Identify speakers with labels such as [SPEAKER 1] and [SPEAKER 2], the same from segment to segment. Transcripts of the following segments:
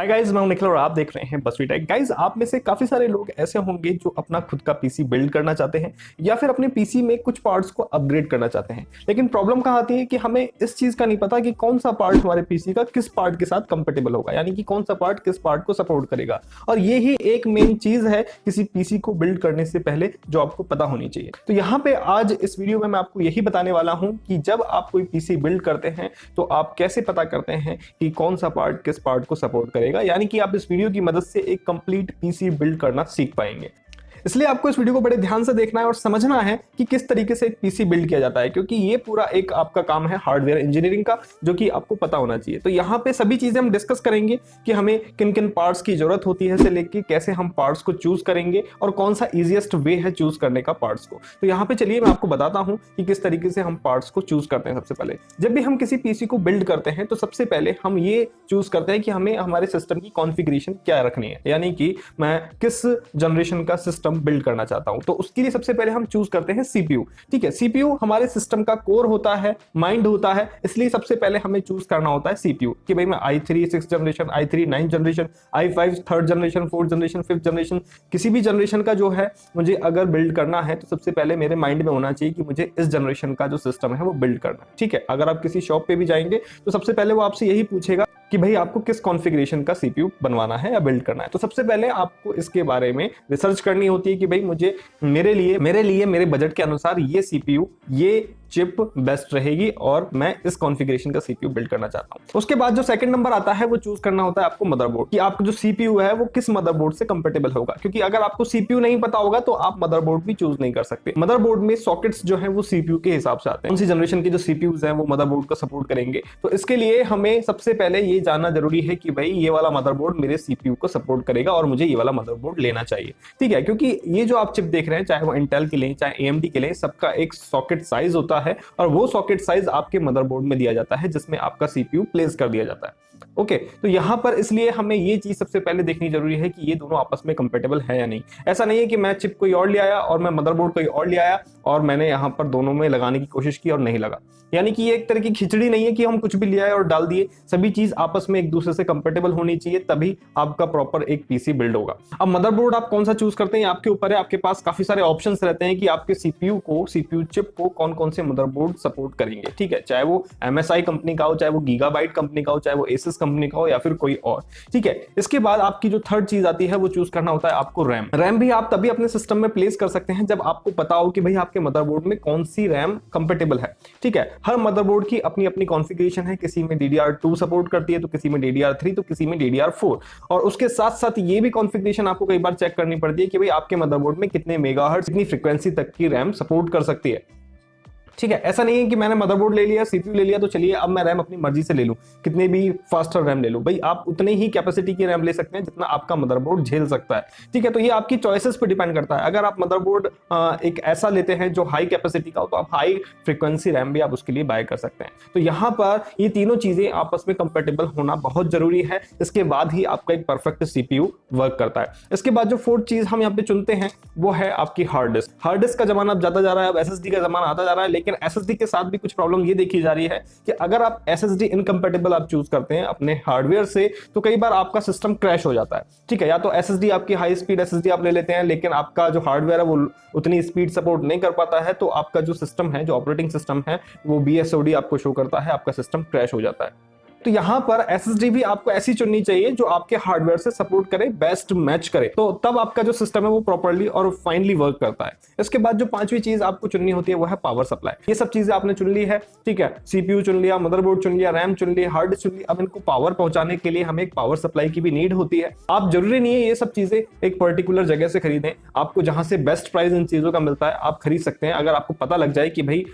[SPEAKER 1] Hi guys, मैं हूं निखिल और आप देख रहे हैं बसवी टेक। गाइस, आप में से काफी सारे लोग ऐसे होंगे जो अपना खुद का पीसी बिल्ड करना चाहते हैं या फिर अपने पीसी में कुछ पार्ट्स को अपग्रेड करना चाहते हैं। लेकिन प्रॉब्लम कहाँ आती है कि हमें इस चीज का नहीं पता कि कौन सा पार्ट हमारे पीसी का किस पार्ट के साथ कंपेटेबल होगा, यानी कि कौन सा पार्ट किस पार्ट को सपोर्ट करेगा। और ये ही एक मेन चीज है किसी पीसी को बिल्ड करने से पहले जो आपको पता होनी चाहिए। तो यहाँ पे आज इस वीडियो में मैं आपको यही बताने वाला हूं कि जब आप कोई पीसी बिल्ड करते हैं तो आप कैसे पता करते हैं कि कौन सा पार्ट किस पार्ट को सपोर्ट करेगा, यानी कि आप इस वीडियो की मदद से एक कंप्लीट पीसी बिल्ड करना सीख पाएंगे। इसलिए आपको इस वीडियो को बड़े ध्यान से देखना है और समझना है कि किस तरीके से एक पीसी बिल्ड किया जाता है, क्योंकि ये पूरा एक आपका काम है हार्डवेयर इंजीनियरिंग का, जो कि आपको पता होना चाहिए। तो यहाँ पे सभी चीजें हम डिस्कस करेंगे कि हमें किन किन पार्ट्स की जरूरत होती है से लेके कैसे हम पार्ट्स को चूज करेंगे और कौन सा इजीएस्ट वे है चूज करने का पार्ट्स को। तो यहाँ पे चलिए मैं आपको बताता हूँ कि किस तरीके से हम पार्ट्स को चूज करते हैं। सबसे पहले जब भी हम किसी पीसी को बिल्ड करते हैं तो सबसे पहले हम ये चूज करते हैं कि हमें हमारे सिस्टम की कॉन्फ़िगरेशन क्या रखनी है, यानी कि मैं किस जनरेशन का सिस्टम बिल्ड करना चाहता हूं। तो उसके लिए सबसे पहले हम चूज करते हैं सीपीयू। ठीक है, सीपीयू हमारे सिस्टम का कोर होता है, माइंड होता है, इसलिए सबसे पहले हमें चूज करना होता है सीपीयू कि भाई मैं i3 6th generation, i3 9th generation, i5 3rd generation, 4th generation, 5th generation, किसी भी जनरेशन का जो है मुझे अगर बिल्ड करना है तो सबसे पहले मेरे माइंड में होना चाहिए कि मुझे इस जनरेशन का जो सिस्टम है वो बिल्ड करना है। ठीक है, अगर आप किसी शॉप पे भी जाएंगे तो सबसे पहले वो आपसे यही पूछेगा कि भाई आपको किस कॉन्फ़िगरेशन का सीपीयू बनवाना है या बिल्ड करना है। तो सबसे पहले आपको इसके बारे में रिसर्च करनी होती है कि भाई मुझे मेरे लिए मेरे बजट के अनुसार ये सीपीयू, ये चिप बेस्ट रहेगी और मैं इस कॉन्फ़िगरेशन का सीपीयू बिल्ड करना चाहता हूं। उसके बाद जो सेकंड नंबर आता है वो चूज करना होता है आपको मदरबोर्ड, कि आपका जो सीपीयू है वो किस मदरबोर्ड से कंपेटेबल होगा, क्योंकि अगर आपको सीपीयू नहीं पता होगा तो आप मदरबोर्ड भी चूज नहीं कर सकते। मदरबोर्ड में सॉकेट्स जो है वो सीपीयू के हिसाब से आते हैं, कौन सी जनरेशन के जो सीपीयूज हैं वो मदरबोर्ड को सपोर्ट करेंगे। तो इसके लिए हमें सबसे पहले ये जानना जरूरी है कि भाई ये वाला मदरबोर्ड मेरे सीपीयू को सपोर्ट करेगा और मुझे ये वाला मदरबोर्ड लेना चाहिए। ठीक है, क्योंकि ये जो आप चिप देख रहे हैं, चाहे वो इंटेल के लें चाहे एएमडी के लें, सबका एक सॉकेट साइज होता है और वो सॉकेट साइज आपके मदरबोर्ड में दिया जाता है जिसमें आपका सीपीयू प्लेस कर दिया जाता है। ओके, तो यहां पर इसलिए हमें ये चीज सबसे पहले देखनी जरूरी है कि ये दोनों आपस में कंपेटेबल है या नहीं। ऐसा नहीं है कि मैं चिप कोई और ले आया और मैं मदरबोर्ड कोई और ले आया और मैंने यहां पर दोनों में लगाने की कोशिश की और नहीं लगा, यानी कि ये एक तरह की खिचड़ी नहीं है कि हम कुछ भी ले आए और डाल दिए। सभी चीज आपस में एक दूसरे से कंपेटेबल होनी चाहिए, तभी आपका प्रॉपर एक पीसी बिल्ड होगा। अब मदरबोर्ड आप कौन सा चूज करते हैं आपके ऊपर है। आपके पास काफी सारे ऑप्शंस रहते हैं कि आपके सीपीयू चिप को कौन कौन से मदरबोर्ड सपोर्ट करेंगे। ठीक है, चाहे वो एमएसआई कंपनी का हो, चाहे वो गीगाबाइट कंपनी का हो, चाहे वो एसएस कंपनी का हो या फिर कोई और। ठीक है, इसके बाद आपकी जो थर्ड चीज आती है वो चूज करना होता है आपको रैम। रैम भी आप तभी अपने सिस्टम में प्लेस कर सकते हैं जब आपको पता हो कि भाई आपके मदरबोर्ड में कौन सी रैम कंपेटेबल है। ठीक है, हर मदरबोर्ड की अपनी अपनी कॉन्फ़िगरेशन है, किसी में DDR2 सपोर्ट करती है तो किसी में DDR3 तो किसी में DDR4। और उसके साथ साथ ये भी कॉन्फ़िगरेशन आपको कई बार चेक करनी पड़ती है कि भाई आपके मदरबोर्ड में कितने मेगाहर्ट्ज, कितनी फ्रीक्वेंसी तक की रैम सपोर्ट कर सकती है। ठीक है, ऐसा नहीं है कि मैंने मदरबोर्ड ले लिया, सीपीयू ले लिया तो चलिए अब मैं रैम अपनी मर्जी से ले लूं, कितने भी फास्टर रैम ले लूं। भाई आप उतनी ही कैपेसिटी की रैम ले सकते हैं जितना आपका मदरबोर्ड झेल सकता है। ठीक है, तो ये आपकी चॉइसेस पे डिपेंड करता है। अगर आप मदरबोर्ड एक ऐसा लेते हैं जो हाई कैपेसिटी का हो तो आप हाई फ्रीक्वेंसी रैम भी आप उसके लिए बाय कर सकते हैं। तो यहाँ पर ये तीनों चीजें आपस में कंपेटेबल होना बहुत जरूरी है, इसके बाद ही आपका एक परफेक्ट सीपीयू वर्क करता है। इसके बाद जो फोर्थ चीज हम यहाँ पे चुनते हैं वो है आपकी हार्ड डिस्क। हार्ड डिस्क का जमाना अब ज्यादा जा रहा है, अब एसएसडी का जमाना आता जा रहा है, लेकिन एसएसडी के साथ भी कुछ प्रॉब्लम ये देखी जा रही है कि अगर आप एसएसडी इनकम्पेटेबल आप चूज करते हैं अपने हार्डवेयर से तो कई बार आपका सिस्टम क्रैश हो जाता है। ठीक है, या तो एसएसडी आपकी हाई स्पीड एसएसडी आप ले लेते हैं लेकिन आपका जो हार्डवेयर है वो उतनी स्पीड सपोर्ट नहीं कर पाता है, तो आपका जो सिस्टम है, जो ऑपरेटिंग सिस्टम है, वो BSOD आपको शो करता है, आपका सिस्टम क्रैश हो जाता है। तो यहां पर एसएसडी भी आपको ऐसी चुननी चाहिए जो आपके हार्डवेयर से सपोर्ट करे, बेस्ट मैच करे, तो तब आपका जो सिस्टम है वो प्रॉपर्ली और फाइनली वर्क करता है। इसके बाद जो पांचवी चीज आपको चुननी होती है वो है पावर सप्लाई। ये सब चीजें आपने चुन ली है। ठीक है, सीपीयू चुन लिया, मदरबोर्ड चुन लिया, रैम चुन लिया, हार्ड डिस्क चुन लिया। अब इनको पावर पहुंचाने के लिए हमें एक पावर सप्लाई की भी नीड होती है। आप जरूरी नहीं है ये सब चीजें एक पर्टिकुलर जगह से खरीदें, आपको जहां से बेस्ट प्राइस इन चीजों का मिलता है आप खरीद सकते हैं। अगर आपको पता लग जाए कि भाई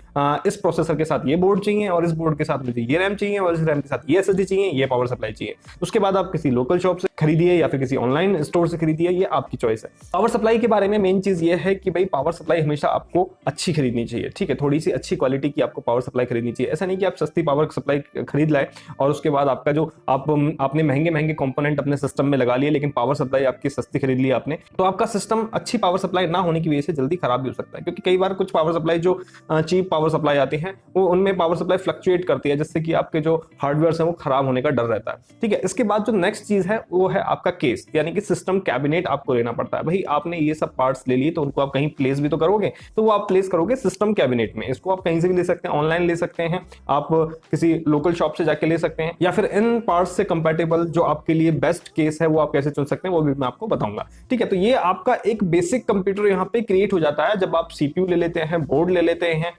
[SPEAKER 1] इस प्रोसेसर के साथ ये बोर्ड चाहिए और इस बोर्ड के साथ मुझे ये रैम चाहिए और इस रैम के साथ ये एसएसडी चाहिए, ये पावर सप्लाई चाहिए, उसके बाद आप किसी लोकल शॉप से खरीदिए या फिर किसी ऑनलाइन स्टोर से खरीदिए, ये आपकी चॉइस है। पावर सप्लाई के बारे में मेन चीज ये है कि भाई पावर सप्लाई हमेशा आपको अच्छी खरीदनी चाहिए। ठीक है, थोड़ी सी अच्छी क्वालिटी की आपको पावर सप्लाई खरीदनी चाहिए। ऐसा नहीं कि आप सस्ती पावर सप्लाई खरीद लाए और उसके बाद आपका जो आपने महंगे महंगे कंपोनेंट अपने सिस्टम में लगा लिए लेकिन पावर सप्लाई आपकी सस्ती खरीद ली आपने, तो आपका सिस्टम अच्छी पावर सप्लाई ना होने की वजह से जल्दी खराब भी हो सकता है। क्योंकि कई बार कुछ पावर सप्लाई जो चीप पावर सप्लाई आती है वो उनमें पावर सप्लाई फ्लक्चुएट करती है, जिससे कि आपके जो हार्डवेयर है वो खराब होने का डर रहता है। ठीक है, इसके बाद जो नेक्स्ट चीज है वो है आपका केस, यानी कि सिस्टम कैबिनेट आपको लेना पड़ता है। भाई आपने ये सब पार्ट्स ले लिए तो उनको आप कहीं प्लेस भी तो करोगे, तो वो आप प्लेस करोगे सिस्टम कैबिनेट में। इसको आप कहीं से भी ले सकते हैं, ऑनलाइन ले सकते हैं, आप किसी लोकल शॉप से जाके ले सकते हैं, या फिर इन पार्ट्स से कंपैटिबल जो आपके लिए बेस्ट केस है वो आप कैसे चुन सकते हैं वो भी मैं आपको बताऊंगा। ठीक है, तो ये आपका एक बेसिक कंप्यूटर यहाँ पे क्रिएट हो जाता है जब आप सीपीयू ले लेते हैं, बोर्ड ले लेते हैं,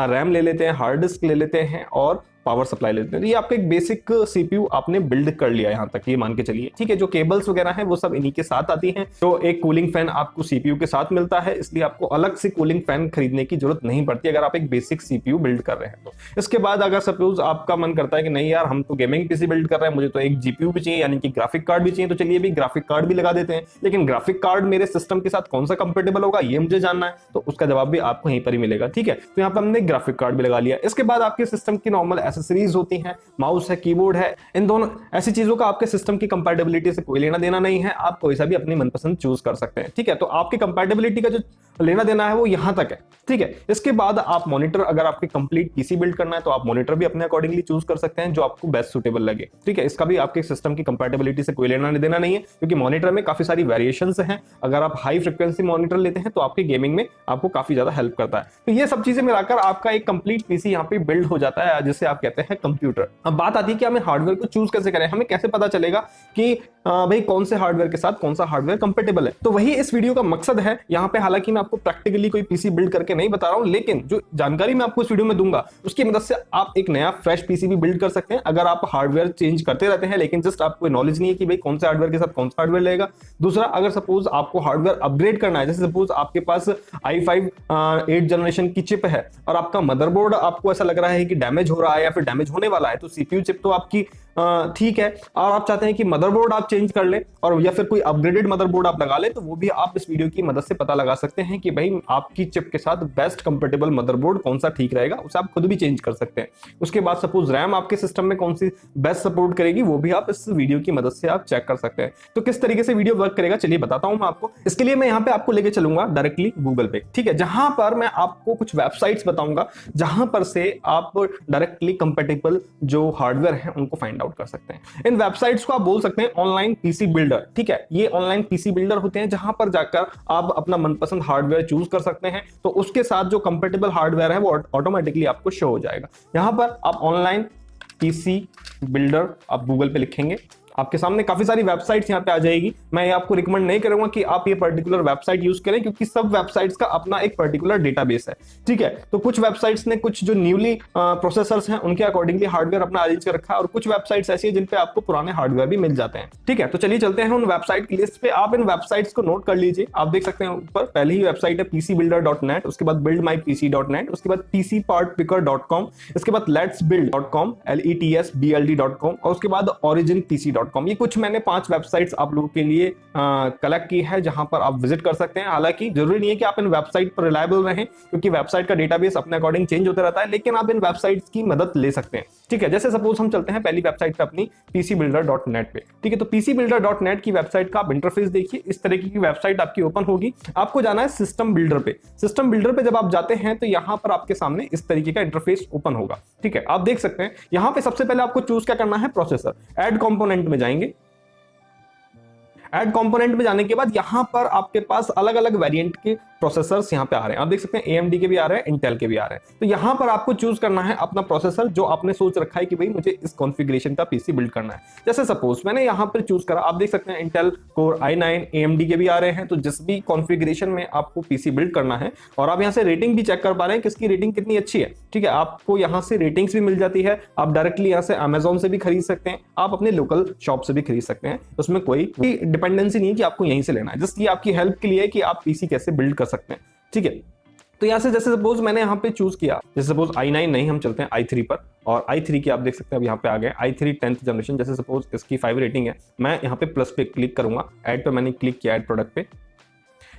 [SPEAKER 1] रैम ले लेते हैं, हार्ड डिस्क ले लेते हैं और पावर सप्लाई लेते हैं। ये आपका एक बेसिक सीपीयू आपने बिल्ड कर लिया यहां तक, ये मान के चलिए। ठीक है, जो केबल्स वगैरह हैं वो सब इन्हीं के साथ आती हैं। तो एक कूलिंग फैन आपको सीपीयू के साथ मिलता है, इसलिए आपको अलग से कूलिंग फैन खरीदने की जरूरत नहीं पड़ती अगर आप एक बेसिक सीपीयू बिल्ड कर रहे हैं तो। इसके बाद अगर सपोज आपका मन करता है कि नहीं यार हम तो गेमिंग पीसी बिल्ड कर रहे हैं, मुझे तो एक जीपीयू भी चाहिए यानी कि ग्राफिक कार्ड भी चाहिए, तो चलिए भी ग्राफिक कार्ड भी लगा देते हैं। लेकिन ग्राफिक कार्ड मेरे सिस्टम के साथ कौन सा कंपेटेबल होगा ये मुझे जानना है, तो उसका जवाब भी आपको यहीं पर ही मिलेगा। ठीक है, तो यहाँ पर हमने ग्राफिक कार्ड भी लगा लिया। इसके बाद आपके सिस्टम की नॉर्मल एसेसरीज होती हैं, माउस है, कीबोर्ड है, इन दोनों ऐसी चीजों का आपके सिस्टम की कंपैटिबिलिटी से कोई लेना देना नहीं है, आप कोई सा भी अपनी मनपसंद चूज कर सकते हैं। ठीक है, तो आपकी कंपैटिबिलिटी का जो लेना देना है वो यहां तक है। ठीक है, इसके बाद आप मॉनिटर, अगर आपकी कंप्लीट पीसी बिल्ड करना है तो आप मॉनिटर भी अपने अकॉर्डिंगली चूज कर सकते हैं जो आपको बेस्ट सुटेबल लगे। ठीक है, इसका भी आपके सिस्टम की कंपैटिबिलिटी से कोई लेना देना नहीं है, क्योंकि मॉनिटर में काफी सारी वेरिएशंस हैं। अगर आप हाई फ्रिक्वेंसी मॉनिटर लेते हैं तो आपके गेमिंग में आपको काफी ज्यादा हेल्प करता है। तो ये सब चीजें मिलाकर आपका एक कंप्लीट पीसी यहाँ पे बिल्ड हो जाता है, जिसे आप कहते हैं कंप्यूटर। अब बात आती है कि हमें हार्डवेयर को चूज कैसे करें, हमें कैसे पता चलेगा कि भाई कौन से हार्डवेयर के साथ कौन सा हार्डवेयर कंपेटेबल है। तो वही इस वीडियो का मकसद है। यहाँ पे हालांकि मैं आपको प्रैक्टिकली कोई पीसी बिल्ड करके नहीं बता रहा हूं, लेकिन जो जानकारी मैं आपको इस वीडियो में दूंगा उसकी मदद से आप एक नया फ्रेश पीसी भी बिल्ड कर सकते हैं। अगर आप हार्डवेयर चेंज करते रहते हैं लेकिन जस्ट आपको नॉलेज नहीं है कि भाई कौन से हार्डवेयर के साथ कौन सा हार्डवेयर लेगा। दूसरा, अगर सपोज आपको हार्डवेयर अपग्रेड करना है, जैसे सपोज आपके पास i5 8 जनरेशन की चिप है और आपका मदरबोर्ड आपको ऐसा लग रहा है कि डैमेज हो रहा है या फिर डैमेज होने वाला है, तो सीपीयू चिप तो आपकी ठीक है, और आप चाहते हैं कि मदरबोर्ड आप चेंज कर ले और या फिर कोई अपग्रेडेड मदरबोर्ड आप लगा ले, तो वो भी आप इस वीडियो की मदद से पता लगा सकते हैं कि भाई आपकी चिप के साथ बेस्ट कंपेटेबल मदरबोर्ड कौन सा ठीक रहेगा, उसे आप खुद भी चेंज कर सकते हैं। उसके बाद सपोज रैम आपके सिस्टम में कौन सी बेस्ट सपोर्ट करेगी वो भी आप इस वीडियो की मदद से आप चेक कर सकते हैं। तो किस तरीके से वीडियो वर्क करेगा चलिए बताता हूं मैं आपको। इसके लिए मैं यहाँ पे आपको लेके चलूंगा डायरेक्टली गूगल पे। ठीक है, जहां पर मैं आपको कुछ वेबसाइट्स बताऊंगा जहां पर से आप डायरेक्टली कंपेटेबल जो हार्डवेयर है उनको फाइंड आउट कर सकते हैं। इन वेबसाइट्स को आप बोल सकते हैं ऑनलाइन पीसी बिल्डर। ठीक है, ये ऑनलाइन पीसी बिल्डर होते हैं जहां पर जाकर आप अपना मनपसंद हार्डवेयर चूज कर सकते हैं, तो उसके साथ जो कंपेटेबल हार्डवेयर है वो ऑटोमेटिकली आपको शो हो जाएगा। यहां पर आप ऑनलाइन पीसी बिल्डर आप गूगल पे लिखेंगे, आपके सामने काफी सारी वेबसाइट्स यहाँ पे आ जाएगी। मैं आपको रिकमेंड नहीं करूंगा कि आप ये पर्टिकुलर वेबसाइट यूज करें, क्योंकि सब वेबसाइट्स का अपना एक पर्टिकुलर डेटाबेस है। ठीक है, तो कुछ वेबसाइट्स ने कुछ जो न्यूली प्रोसेसर्स हैं उनके अकॉर्डिंगली हार्डवेयर अपना अरेंज कर रखा है, और कुछ वेबसाइट्स ऐसी है जिन पे आपको पुराने हार्डवेयर भी मिल जाते हैं। ठीक है, तो चलिए चलते हैं उन वेबसाइट की लिस्ट पे। आप इन वेबसाइट्स को नोट कर लीजिए। आप देख सकते हैं ऊपर पहली ही वेबसाइट है pcbuilder.net, उसके बाद buildmypc.net, उसके बाद pcpartpicker.com, इसके बाद letsbuild.com, letsbld.com, और उसके बाद originpc.com। ये कुछ मैंने 5 वेबसाइट्स आप लोगों के लिए कलेक्ट की है जहां पर आप विजिट कर सकते हैं। हालांकि जरूरी नहीं है कि आप इन वेबसाइट पर रिलायबल रहें, क्योंकि वेबसाइट का डेटाबेस अपने अकॉर्डिंग चेंज होता रहता है, लेकिन आप इन वेबसाइट्स की मदद ले सकते हैं। ठीक है, जैसे सपोज हम चलते हैं पहली वेबसाइट पे अपनी pcbuilder.net पे। ठीक है, तो pcbuilder.net की वेबसाइट का आप इंटरफेस देखिए, इस तरीके की वेबसाइट आपकी ओपन होगी। आपको जाना है सिस्टम बिल्डर पे। सिस्टम बिल्डर पे जब आप जाते हैं तो यहां पर आपके सामने इस तरीके का इंटरफेस ओपन होगा। ठीक है, आप देख सकते हैं यहां पे सबसे पहले आपको चूज क्या करना है, प्रोसेसर। ऐड कंपोनेंट में जाएंगे। ऐड कंपोनेंट में जाने के बाद यहां पर आपके पास अलग अलग वेरिएंट के प्रोसेसर्स यहां पे आ रहे हैं। आप देख सकते हैं AMD के भी आ रहे हैं, इंटेल के भी आ रहे हैं। तो यहां पर आपको चूज करना है अपना प्रोसेसर जो आपने सोच रखा है कि भाई मुझे इस कॉन्फ़िगरेशन का पीसी बिल्ड करना है। जैसे सपोज मैंने यहां पर चूज करा, आप देख सकते हैं इंटेल कोर i9 AMD के भी आ रहे हैं। तो जिस भी कॉन्फ़िगरेशन में आपको पीसी बिल्ड करना है, और आप यहां से रेटिंग भी चेक कर पा रहे हैं कि इसकी रेटिंग कितनी अच्छी है। ठीक है, आपको यहां से रेटिंग्स भी मिल जाती है। आप डायरेक्टली यहां से Amazon से भी खरीद सकते हैं, आप अपने लोकल शॉप से भी खरीद सकते हैं। उसमें कोई डिपेंडेंसी नहीं है कि आपको यहीं से लेना है। जस्ट ये आपकी हेल्प के लिए कि आप पीसी कैसे बिल्ड कर सकते हैं। ठीक है, तो यहां से जैसे सपोज मैंने यहां पे चूज किया, जैसे सपोज i9 नहीं, हम चलते हैं i3 पर, और i3 की आप देख सकते हैं अब यहां पे आ गए i3 10th जनरेशन। जैसे सपोज इसकी 5 रेटिंग है, मैं यहां पे प्लस पे क्लिक करूंगा। ऐड पे मैंने क्लिक किया, ऐड प्रोडक्ट पे।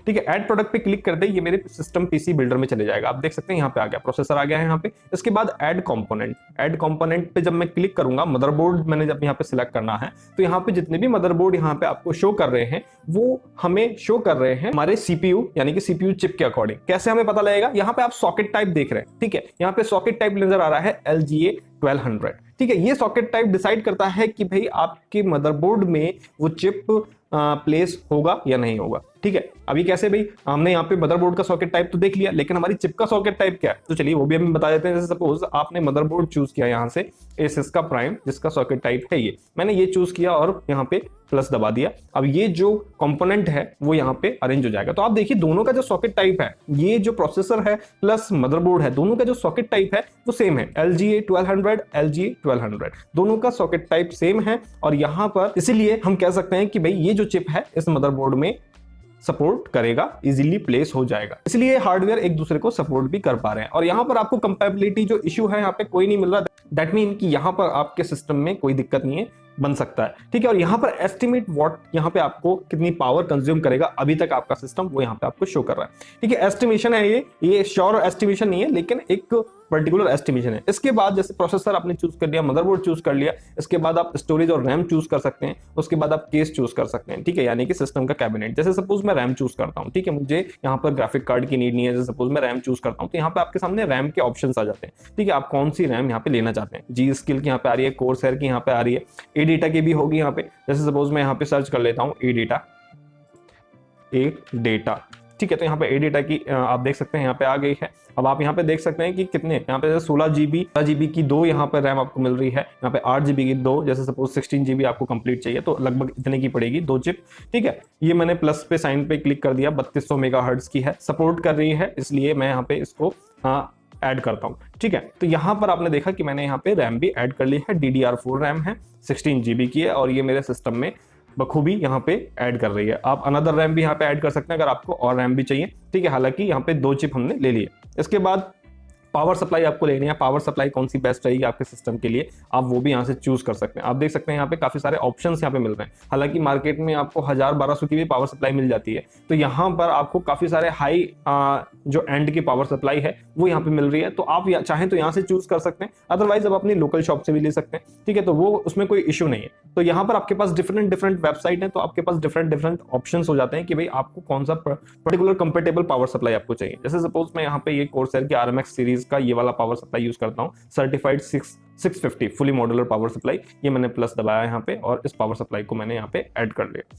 [SPEAKER 1] ठीक है, ऐड प्रोडक्ट पे क्लिक करते ही ये मेरे सिस्टम पीसी बिल्डर में चले जाएगा। आप देख सकते हैं यहाँ पे आ गया, प्रोसेसर आ गया है यहाँ पे। इसके बाद ऐड कंपोनेंट। ऐड कंपोनेंट पे जब मैं क्लिक करूंगा, मदरबोर्ड मैंने जब यहाँ पे सिलेक्ट करना है, तो यहाँ पे जितने भी मदरबोर्ड यहाँ पे आपको शो कर रहे हैं वो हमें शो कर रहे हैं हमारे सीपीयू यानी कि सीपीयू चिप के अकॉर्डिंग। कैसे हमें पता लगेगा, यहाँ पे आप सॉकेट टाइप देख रहे हैं। ठीक है, यहाँ पे सॉकेट टाइप नजर आ रहा है LGA 1200। ठीक है, ये सॉकेट टाइप डिसाइड करता है कि भाई आपके मदरबोर्ड में वो चिप प्लेस होगा या नहीं होगा। ठीक है, अभी कैसे भाई, हमने यहाँ पे मदरबोर्ड का सॉकेट टाइप तो देख लिया, लेकिन हमारी चिप का सॉकेट टाइप क्या है, तो चलिए वो भी हम बता देते हैं। जैसे सपोज आपने मदरबोर्ड चूज किया यहाँ से एसएस का प्राइम, जिसका सॉकेट टाइप है ये, मैंने ये चूज किया और यहाँ पे प्लस दबा दिया। अब ये जो कंपोनेंट है वो यहाँ पे अरेंज हो जाएगा। तो आप देखिए दोनों का जो सॉकेट टाइप है, ये जो प्रोसेसर है प्लस मदरबोर्ड है, दोनों का जो सॉकेट टाइप है वो सेम है, LGA 1200 LGA 1200, दोनों का सॉकेट टाइप सेम है। और यहाँ पर इसीलिए हम कह सकते हैं कि भाई ये जो चिप है इस मदरबोर्ड में सपोर्ट करेगा, इजीली प्लेस हो जाएगा, इसलिए हार्डवेयर एक दूसरे को सपोर्ट भी कर पा रहे हैं। और यहाँ पर आपको कंपैटिबिलिटी जो इश्यू है यहाँ पे कोई नहीं मिल रहा, दैट मीन कि यहाँ पर आपके सिस्टम में कोई दिक्कत नहीं है, बन सकता है। ठीक है, और यहाँ पर एस्टिमेट वॉट, यहाँ पे आपको कितनी पावर कंज्यूम करेगा अभी तक आपका सिस्टम, वो यहाँ पे आपको शो कर रहा है। ठीक है, एस्टिमेशन है ये श्योर एस्टिमेशन नहीं है, लेकिन एक पर्टिकुलर एस्टिमेशन है। इसके बाद जैसे प्रोसेसर आपने चूज कर लिया, मदरबोर्ड चूज कर लिया, इसके बाद आप स्टोरेज और रैम चूज कर सकते हैं, उसके बाद आप केस चूज कर सकते हैं। ठीक है, यानी कि सिस्टम का कैबिनेट। जैसे सपोज मैं रैम चूज करता हूँ, ठीक है, मुझे यहाँ पर ग्राफिक कार्ड की नीड नहीं है, जैसे सपोज मैं रैम चूज करता हूँ तो यहाँ पे आपके सामने रैम के ऑप्शन आ जाते हैं। ठीक है, आप कौन सी रैम यहाँ पे लेना चाहते हैं, जी स्किल की यहाँ पे आ रही है, कोर्सर की यहाँ पे आ रही है, ए डेटा की भी होगी यहाँ पे। जैसे सपोज मैं यहाँ पे सर्च कर लेता हूँ ए डेटा, ठीक है, तो यहाँ पे ए डेटा की आप देख सकते हैं यहाँ पे आ गई है। अब आप यहाँ पे देख सकते हैं कि कितने यहाँ पे 16 GB की 2 यहाँ पे रैम आपको मिल रही है, यहाँ पे 8 GB की 2, जैसे सपोज 16 GB आपको कंप्लीट चाहिए तो लगभग इतने की पड़ेगी 2 चिप। ठीक है, ये मैंने प्लस पे साइन पे क्लिक कर दिया, 3200 मेगाहर्ट्ज की है, सपोर्ट कर रही है, इसलिए मैं यहाँ पे इसको ऐड करता हूँ। ठीक है, तो यहाँ पर आपने देखा कि मैंने यहाँ पे रैम भी ऐड कर ली है, DDR4 रैम है, 16 GB की है, और ये मेरे सिस्टम में बखूबी यहाँ पे ऐड कर रही है। आप अनदर रैम भी यहाँ पे ऐड कर सकते हैं अगर आपको और रैम भी चाहिए। ठीक है, हालांकि यहाँ पे 2 चिप हमने ले लिए। इसके बाद पावर सप्लाई आपको लेनी है, पावर सप्लाई कौन सी बेस्ट रहेगी आपके सिस्टम के लिए, आप वो भी यहाँ से चूज कर सकते हैं। आप देख सकते हैं यहाँ पे काफी सारे ऑप्शंस यहाँ पे मिल रहे हैं, हालांकि मार्केट में आपको 1000-1200 की भी पावर सप्लाई मिल जाती है, तो यहाँ पर आपको काफी सारे हाई जो एंड की पावर सप्लाई है वो यहाँ पे मिल रही है, तो आप चाहें तो यहाँ से चूज कर सकते हैं, अदरवाइज आप अपनी लोकल शॉप से भी ले सकते हैं। ठीक है, तो वो उसमें कोई इश्यू नहीं है। तो यहाँ पर आपके पास डिफरेंट वेबसाइट है, तो आपके पास डिफरेंट ऑप्शन हो जाते हैं कि भाई आपको कौन सा पर्टिकुलर कंपेटेबल पावर सप्लाई आपको चाहिए। जैसे सपोज मैं यहाँ पे ये कोर्सर की RMX सीरीज का ये वाला पावर सप्लाई यूज करता हूँ, certified 650 fully modular power supply, ये मैंने प्लस दबाया यहाँ पे और इस पावर सप्लाई को मैंने यहाँ पे ऐड कर लिया।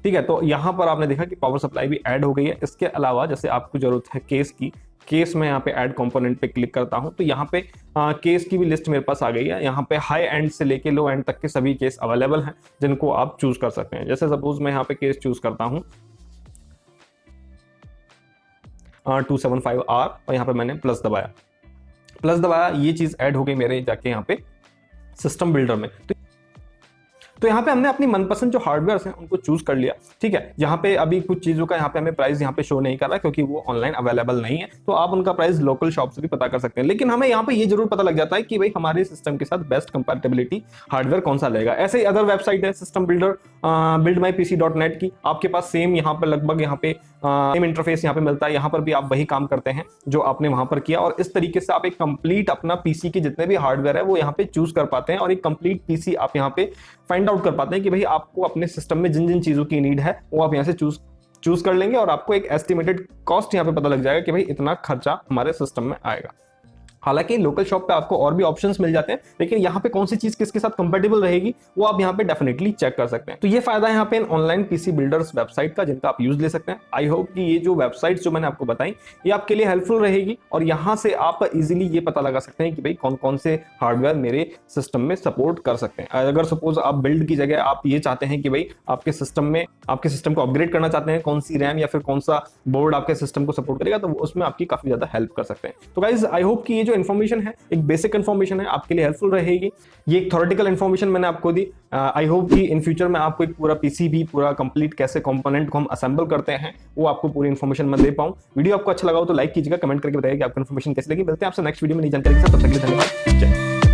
[SPEAKER 1] ठीक है, तो यहाँ पर आपने देखा कि पावर सप्लाई भी ऐड हो गई है। इसके अलावा जैसे आपको जरूरत है केस की, केस में यहाँ पे ऐड कंपोनेंट पे क्लिक करता हूँ तो यहाँ पे केस की भी लिस्ट मेरे पास आ गई है। यहाँ पे हाई एंड से लेके लो एंड तक के सभी केस अवेलेबल हैं जिनको आप चूज कर सकते हैं। जैसे सपोज मैं यहाँ पे केस चूज करता हूँ 275R और यहाँ पे मैंने प्लस दबाया, ये चीज ऐड हो गई मेरे जाके यहाँ पे सिस्टम बिल्डर में। तो यहाँ पे हमने अपनी मनपसंद जो हार्डवेयर हैं उनको चूज कर लिया। ठीक है, यहाँ पे अभी कुछ चीजों का यहाँ पे हमें प्राइस यहाँ पे शो नहीं कर रहा क्योंकि वो ऑनलाइन अवेलेबल नहीं है, तो आप उनका प्राइस लोकल शॉप से भी पता कर सकते हैं। लेकिन हमें यहाँ पे ये जरूर पता लग जाता है कि भाई हमारे सिस्टम के साथ बेस्ट कंपैटिबिलिटी हार्डवेयर कौन सा रहेगा। ऐसे ही अदर वेबसाइट है सिस्टम बिल्डर buildmypc.net की, आपके पास सेम यहाँ पे लगभग यहाँ पे सेम इंटरफेस यहाँ पे मिलता है। यहाँ पर भी आप वही काम करते हैं जो आपने वहां पर किया और इस तरीके से आप एक कंप्लीट अपना पीसी के जितने भी हार्डवेयर है वो यहाँ पे चूज कर पाते हैं और एक कंप्लीट पीसी आप यहाँ पे फाइंड आउट कर पाते हैं कि भाई आपको अपने सिस्टम में जिन जिन चीजों की नीड है वो आप यहाँ से चूज कर लेंगे और आपको एक एस्टिमेटेड कॉस्ट यहाँ पे पता लग जाएगा कि भाई इतना खर्चा हमारे सिस्टम में आएगा। हालांकि लोकल शॉप पे आपको और भी ऑप्शंस मिल जाते हैं, लेकिन यहाँ पे कौन सी चीज किसके साथ कंपेटेबल रहेगी वो आप यहाँ पे डेफिनेटली चेक कर सकते हैं। तो ये फायदा है यहाँ पे ऑनलाइन पीसी बिल्डर्स वेबसाइट का जिनका आप यूज ले सकते हैं। आई होप कि ये जो वेबसाइट्स जो मैंने आपको बताई ये आपके लिए हेल्पफुल रहेगी और यहाँ से आप इजीली ये पता लगा सकते हैं कि भाई कौन कौन से हार्डवेयर मेरे सिस्टम में सपोर्ट कर सकते हैं। अगर सपोज आप बिल्ड की जगह आप ये चाहते हैं कि भाई आपके सिस्टम को अपग्रेड करना चाहते हैं, कौन सी रैम या फिर कौन सा बोर्ड आपके सिस्टम को सपोर्ट करेगा, तो उसमें आपकी काफी ज्यादा हेल्प कर सकते हैं। तो गाइज आई होप कि ये जो इन्फॉर्मेशन है एक बेसिक इन्फॉर्मेशन है, आपके लिए हेल्पफुल रहेगी। ये एक थ्योरेटिकल इन्फॉर्मेशन मैंने आपको दी। आई होप कि इन फ्यूचर में आपको एक पूरा पीसी भी पूरा कंप्लीट कैसे कंपोनेंट को हम असेंबल करते हैं वो आपको पूरी इन्फॉर्मेशन मैं दे पाऊं। वीडियो आपको अच्छा लगा हो तो लाइक कीजिएगा, कमेंट करके बताइए कि आपको इन्फॉर्मेशन कैसी लगी। मिलते हैं आपसे नेक्स्ट वीडियो में नई जानकारी के साथ, तब तक के लिए धन्यवाद। जय।